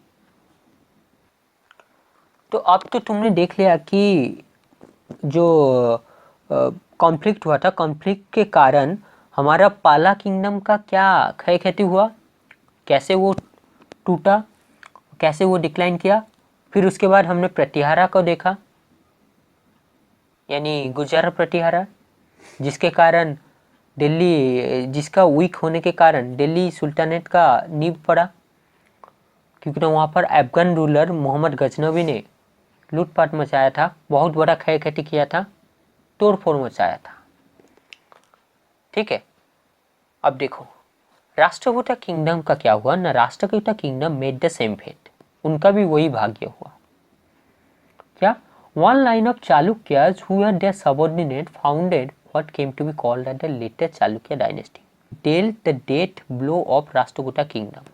Speaker 1: तो अब तो तुमने देख लिया कि जो कॉन्फ्लिक्ट हुआ था, कॉन्फ्लिक्ट के कारण हमारा पाला किंगडम का क्या क्षय क्षति हुआ, कैसे वो टूटा, कैसे वो डिक्लाइन किया। फिर उसके बाद हमने प्रतिहारा को देखा, यानी गुर्जर प्रतिहारा, जिसके कारण दिल्ली, जिसका वीक होने के कारण दिल्ली सुल्तानेट का नींव पड़ा, क्योंकि तो वहाँ पर अफगान रूलर मोहम्मद गजनवी ने लूटपाट मचाया था, बहुत बड़ा क्षय क्षति किया था, तोड़फोड़ मचाया था। ठीक है, अब देखो राष्ट्रकूटा किंगडम का क्या हुआ ना। Rashtrakuta kingdom made the same fate, उनका भी वही भाग्य हुआ। क्या? One line of Chalukyas who were their subordinate founded what came to be called as the later Chalukya dynasty, dealt the death blow of Rashtrakuta kingdom.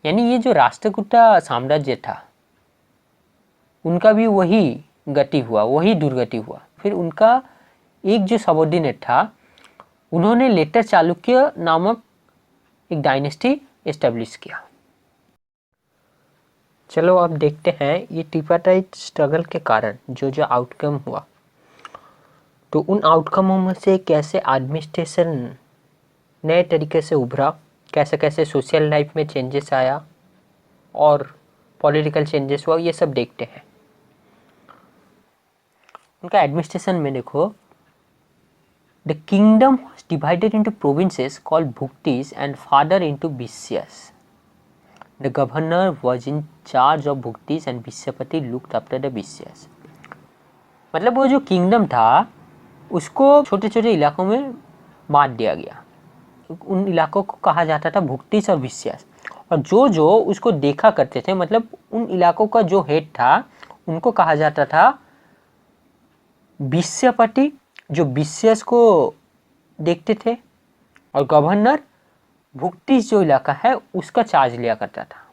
Speaker 1: यानी ये जो राष्ट्रकूटा साम्राज्य था, उनका भी वही गति हुआ, वही दुर्गति हुआ। फिर उनका एक जो सबऑर्डिनेट था, उन्होंने लेटर चालुक्य नामक एक डायनेस्टी एस्टेब्लिश किया। चलो अब देखते हैं ये ट्रिपाटाइट स्ट्रगल के कारण जो जो आउटकम हुआ, तो उन आउटकमों में से कैसे एडमिनिस्ट्रेशन नए तरीके से उभरा, कैसे कैसे सोशल लाइफ में चेंजेस आया और पॉलिटिकल चेंजेस हुआ, ये सब देखते हैं। उनका एडमिनिस्ट्रेशन में देखो, the kingdom was divided into provinces called bhuktis and further into vishayas. The governor was in charge of bhuktis and vishayapati looked after the vishayas. मतलब वो जो किंगडम था उसको छोटे छोटे इलाकों में बांट दिया गया। उन इलाकों को कहा जाता था भुक्तिस और विस्यास, और जो जो उसको देखा करते थे, मतलब उन इलाकों का जो हेड था, उनको कहा जाता था विस्यपति, जो विस्यास को देखते थे, और गवर्नर भुक्तिस जो इलाका है उसका चार्ज लिया करता था।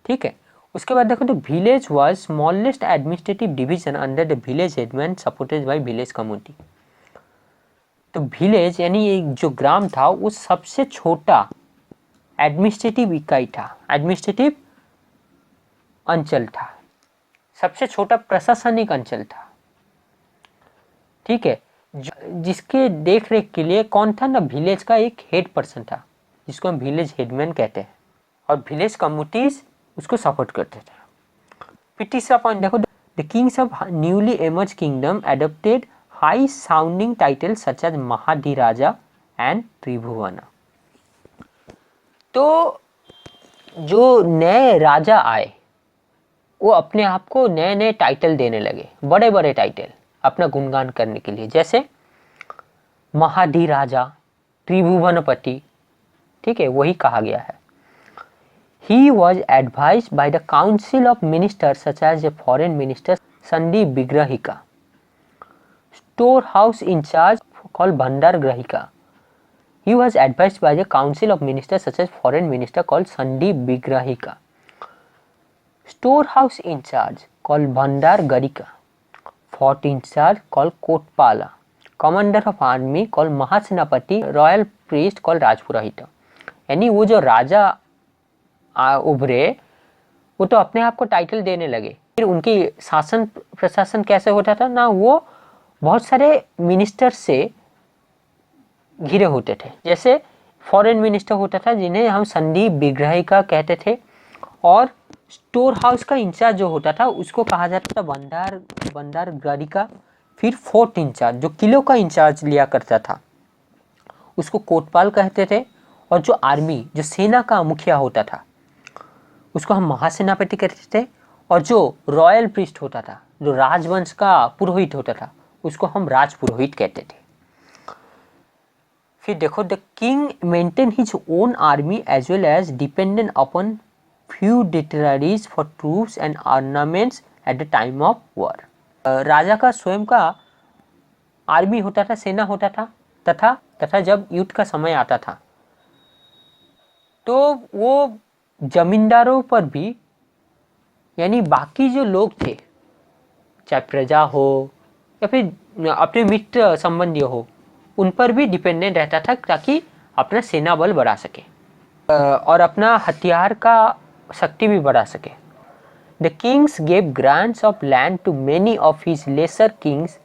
Speaker 1: ठीक है, उसके बाद देखो, तो village was smallest administrative division under the village headman supported by village community. तो विलेज यानी एक जो ग्राम था वो सबसे छोटा एडमिनिस्ट्रेटिव इकाई था, एडमिनिस्ट्रेटिव अंचल था, सबसे छोटा प्रशासनिक अंचल था। ठीक है, जिसके देख रेख के लिए कौन था ना, विलेज का एक हेड पर्सन था, जिसको हम विलेज हेडमैन कहते हैं, और विलेज कम्युनिटीज उसको सपोर्ट करते थे। फिर तीसरा पॉइंट देखो, the kings of newly emerge kingdom adopted high sounding title such as Mahadhiraja and Tribhuvana. तो जो नए राजा आए वो अपने आप को नए नए टाइटल देने लगे, बड़े बड़े टाइटल अपना गुणगान करने के लिए, जैसे महाधिराजा, त्रिभुवनपति। ठीक है, वही कहा गया है। He was advised by the council of ministers such as the foreign minister Sandi Vigrahika, storehouse in charge called Bhandar Grahika. He was advised by the council of ministers such as foreign minister called Sandi Vigrahika, storehouse in charge called Bhandar Garika, fort in charge called Kotpala, commander of army called Mahasenapati, royal priest called Rajpurahita। यानी वो जो राजा उभरे वो तो अपने आप को title देने लगे। फिर उनकी शासन प्रशासन कैसे होता था ना, वो बहुत सारे मिनिस्टर से घिरे होते थे। जैसे फॉरेन मिनिस्टर होता था जिन्हें हम संदीप बिग्रही का कहते थे, और स्टोर हाउस का इंचार्ज जो होता था उसको कहा जाता था बंदारगारी का। फिर फोर्ट इंचार्ज जो किलों का इंचार्ज लिया करता था उसको कोतवाल कहते थे, और जो आर्मी जो सेना का मुखिया होता था उसको हम महासेनापति कहते थे, और जो रॉयल प्रीस्ट होता था जो राजवंश का पुरोहित होता था उसको हम राजपुरोहित कहते थे। फिर देखो, the king maintain his own army as well as dependent upon feudatories for troops and ornaments at the time of war। राजा का स्वयं का आर्मी होता था, सेना होता था, तथा जब युद्ध का समय आता था तो वो जमींदारों पर भी, यानी बाकी जो लोग थे, चाहे प्रजा हो या फिर अपने मित्र संबंधी हो, उन पर भी डिपेंडेंट रहता था ताकि अपना सेना बल बढ़ा सके और अपना हथियार का शक्ति भी बढ़ा सके। The kings gave grants of land to many of his lesser kings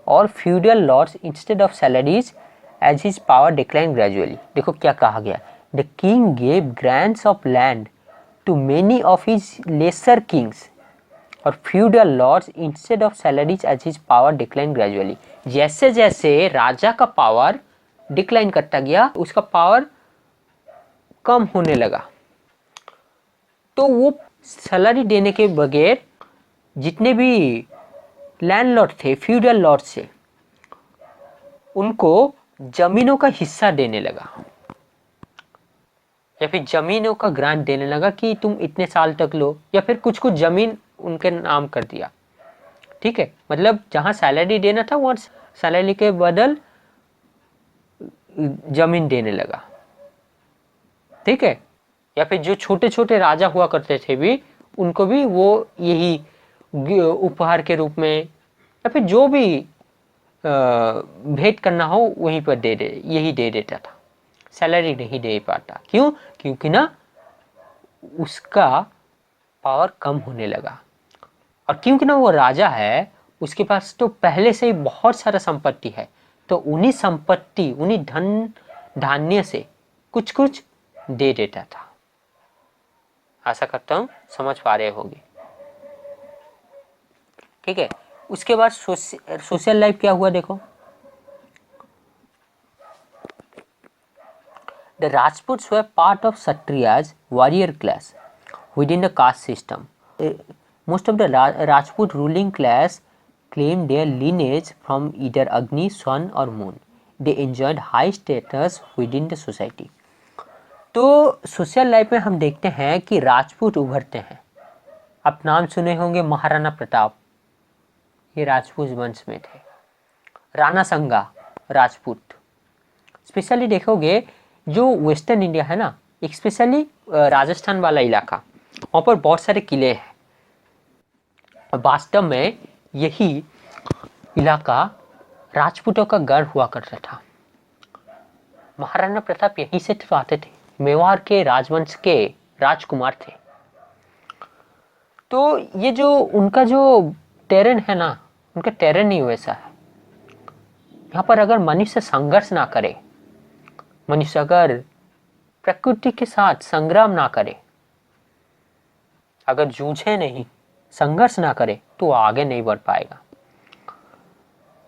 Speaker 1: और feudal lords instead of salaries as his power decline gradually. देखो क्या कहा गया, the king gave grants of land to many of his lesser kings और feudal lords instead of salaries as his power decline gradually. जैसे जैसे राजा का power decline करता गया, उसका पावर कम होने लगा, तो वो सैलरी देने के बगैर जितने भी लैंडलॉर्ड थे, फ्यूडल लॉर्ड से, उनको जमीनों का हिस्सा देने लगा या फिर जमीनों का ग्रांट देने लगा कि तुम इतने साल तक लो, या फिर कुछ कुछ जमीन उनके नाम कर दिया। ठीक है, मतलब जहां सैलरी देना था वहां सैलरी के बदल जमीन देने लगा। ठीक है, या फिर जो छोटे छोटे राजा हुआ करते थे भी, उनको भी वो यही उपहार के रूप में या फिर जो भी भेंट करना हो वहीं पर यही दे देता था, सैलरी नहीं दे पाता। क्यों? क्योंकि ना उसका पावर कम होने लगा, और क्योंकि ना वो राजा है, उसके पास तो पहले से ही बहुत सारा संपत्ति है, तो उन्हीं संपत्ति, उन्हीं धन धान्य से कुछ कुछ दे देता था। आशा करता हूं समझ पा रहे होंगे। ठीक है, उसके बाद सोशल लाइफ क्या हुआ देखो। The Rajputs were part of Kshatriyas warrior class within the caste system. Most of the Rajput ruling class claimed their lineage from either Agni, Sun or Moon. They enjoyed high status within the society. तो social life में हम देखते हैं कि राजपूत उभरते हैं। आप नाम सुने होंगे महाराणा प्रताप, ये राजपूत वंश में थे। राणा संगा राजपूत। स्पेशली देखोगे जो वेस्टर्न इंडिया है ना, एक स्पेशली राजस्थान वाला इलाका, वहाँ पर बहुत सारे किले हैं। वास्तव में यही इलाका राजपूतों का गढ़ हुआ करता था। महाराणा प्रताप यहीं से तो आते थे, मेवाड़ के राजवंश के राजकुमार थे। तो ये जो उनका जो टेरेन है ना, उनका टेरेन ही वैसा है। यहाँ पर अगर मनुष्य संघर्ष ना करे, मनुष्य अगर प्रकृति के साथ संग्राम ना करे, अगर जूझे नहीं, संघर्ष ना करे, तो आगे नहीं बढ़ पाएगा।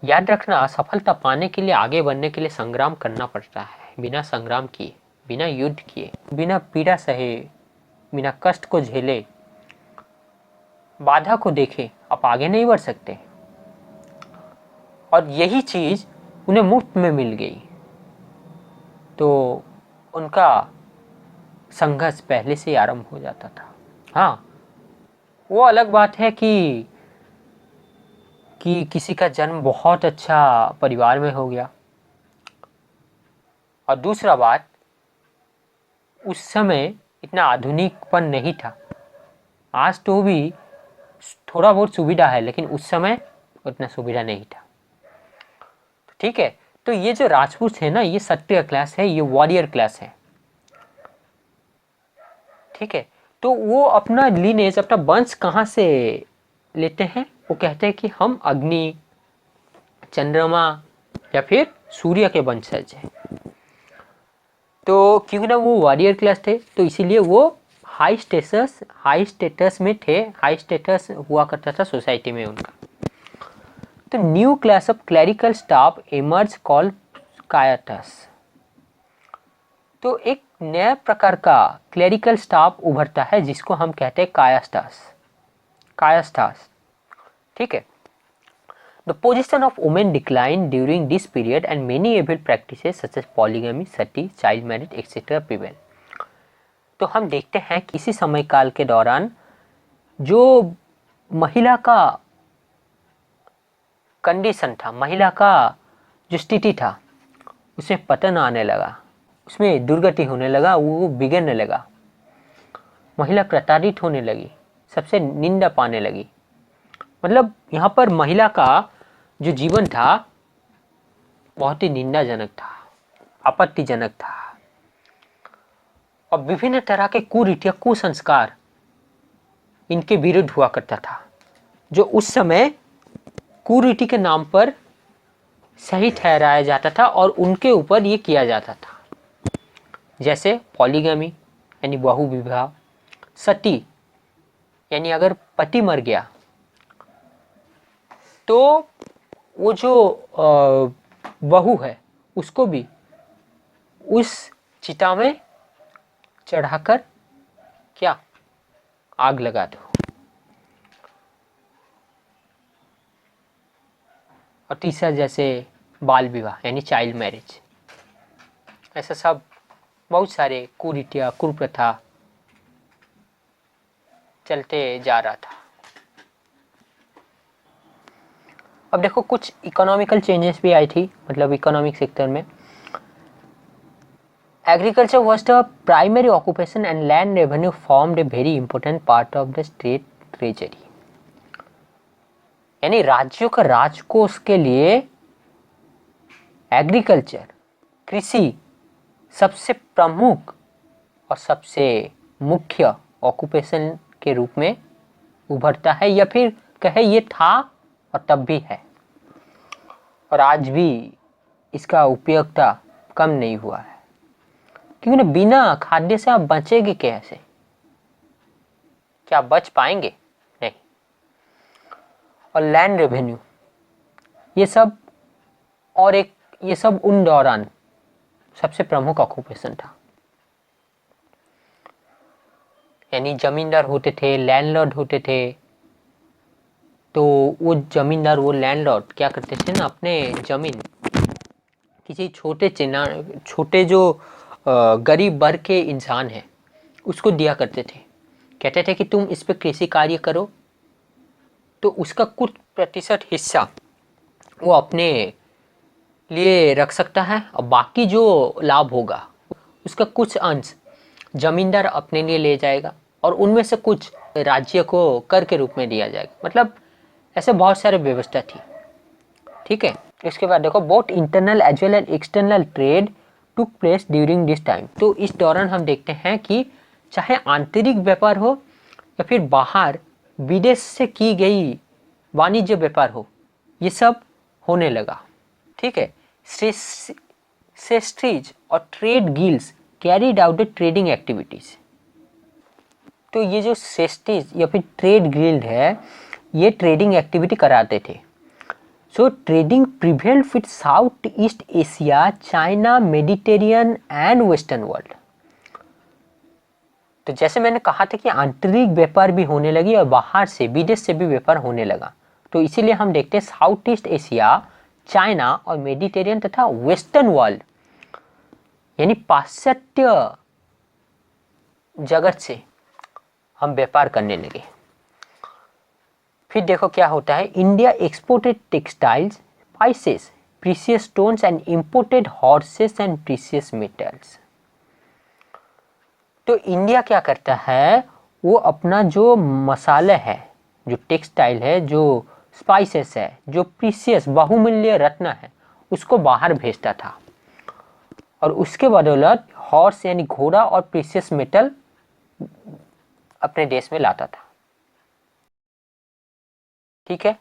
Speaker 1: याद रखना, सफलता पाने के लिए, आगे बढ़ने के लिए संग्राम करना पड़ता है। बिना संग्राम किए, बिना युद्ध किए, बिना पीड़ा सहे, बिना कष्ट को झेले, बाधा को देखे, आप आगे नहीं बढ़ सकते। और यही चीज उन्हें मुफ्त में मिल गई, तो उनका संघर्ष पहले से ही आरंभ हो जाता था। हाँ, वो अलग बात है कि किसी का जन्म बहुत अच्छा परिवार में हो गया, और दूसरा बात, उस समय इतना आधुनिकपन नहीं था। आज तो भी थोड़ा बहुत सुविधा है, लेकिन उस समय उतना सुविधा नहीं था। ठीक है, तो ये जो राजपूत है ना, ये क्षत्रिय क्लास है, ये वॉरियर क्लास है। ठीक है, तो वो अपना लीनेज, अपना वंश कहाँ से लेते हैं? वो कहते हैं कि हम अग्नि, चंद्रमा या फिर सूर्य के वंशज हैं। तो क्योंकि ना वो वॉरियर क्लास थे, तो इसीलिए वो हाई स्टेटस में थे, हाई स्टेटस हुआ करता था सोसाइटी में उनका। तो new class of clerical staff emerge called Kayasthas. तो एक नया प्रकार का क्लरिकल स्टाफ उभरता है जिसको हम कहते हैं कायस्टास। ठीक है। The position of women declined during this period and many evil practices such as polygamy, sati, child marriage, etc. prevail. तो हम देखते हैं कि इसी समय काल के दौरान जो महिला का कंडीशन था, महिला का जो स्थिति था, उसमें पतन आने लगा, उसमें दुर्गति होने लगा, वो बिगड़ने लगा, महिला प्रताड़ित होने लगी, सबसे निंदा पाने लगी। मतलब यहाँ पर महिला का जो जीवन था बहुत ही निंदाजनक था, आपत्तिजनक था, और विभिन्न तरह के कुरीतियां, कुसंस्कार इनके विरुद्ध हुआ करता था, जो उस समय कुरीति के नाम पर सही ठहराया जाता था और उनके ऊपर ये किया जाता था। जैसे पॉलीगमी यानी बहु विवाह, सती यानी अगर पति मर गया तो वो जो बहू है उसको भी उस चिता में चढ़ाकर क्या आग लगा दो। और तीसरा जैसे बाल विवाह यानी चाइल्ड मैरिज, ऐसा सब बहुत सारे कुरीतियां, कुप्रथा चलते जा रहा था। अब देखो कुछ इकोनॉमिकल चेंजेस भी आई थी, मतलब इकोनॉमिक सेक्टर में। Agriculture was the primary occupation and land revenue formed a very important part of the state treasury. यानी राज्यों का राजकोष के लिए एग्रीकल्चर, कृषि सबसे प्रमुख और सबसे मुख्य ऑक्यूपेशन के रूप में उभरता है, या फिर कहे ये था और तब भी है, और आज भी इसका उपयोगिता कम नहीं हुआ है। क्योंकि ना बिना खाद्य से आप बचेंगे कैसे? क्या आप बच पाएंगे? नहीं। और लैंड रेवेन्यू, ये सब, और एक ये सब उन दौरान सबसे प्रमुख ऑक्यूपेशन था। यानी जमींदार होते थे, लैंडलॉर्ड होते थे, तो वो जमींदार, वो लैंडलॉर्ड क्या करते थे ना, अपने जमीन किसी छोटे जो गरीब वर्ग के इंसान है उसको दिया करते थे। कहते थे कि तुम इस पे कृषि कार्य करो, तो उसका कुछ प्रतिशत हिस्सा वो अपने लिए रख सकता है, और बाकी जो लाभ होगा उसका कुछ अंश जमींदार अपने लिए ले जाएगा, और उनमें से कुछ राज्य को कर के रूप में दिया जाएगा। मतलब ऐसे बहुत सारे व्यवस्था थी। ठीक है। इसके बाद देखो, both internal as well as external trade took place during this time. तो इस दौरान हम देखते हैं कि चाहे आंतरिक व्यापार हो या फिर बाहर विदेश से की गई वाणिज्य व्यापार हो, ये सब होने लगा। ठीक है। सेस्ट्रीज और trade guilds carried out the trading activities. तो ये जो सेस्ट्रीज या फिर ट्रेड गिल्ड है, ये ट्रेडिंग एक्टिविटी कराते थे। सो trading prevailed with south east Asia, China, Mediterranean and western world. तो जैसे मैंने कहा था कि आंतरिक व्यापार भी होने लगी और बाहर से, विदेश से भी व्यापार होने लगा। तो इसीलिए हम देखते हैं साउथ ईस्ट एशिया, चाइना और मेडिटेरियन तथा वेस्टर्न वर्ल्ड यानी पाश्चात्य जगत से हम व्यापार करने लगे। फिर देखो क्या होता है, India exported textiles, spices, precious stones and imported horses and precious metals. तो इंडिया क्या करता है, वो अपना जो मसाले है, जो टेक्सटाइल है, जो स्पाइसेस है, जो प्रीशियस बहुमूल्य रत्न है, उसको बाहर भेजता था, और उसके बदौलत हॉर्स यानी घोड़ा और प्रीशियस मेटल अपने देश में लाता था। ठीक है,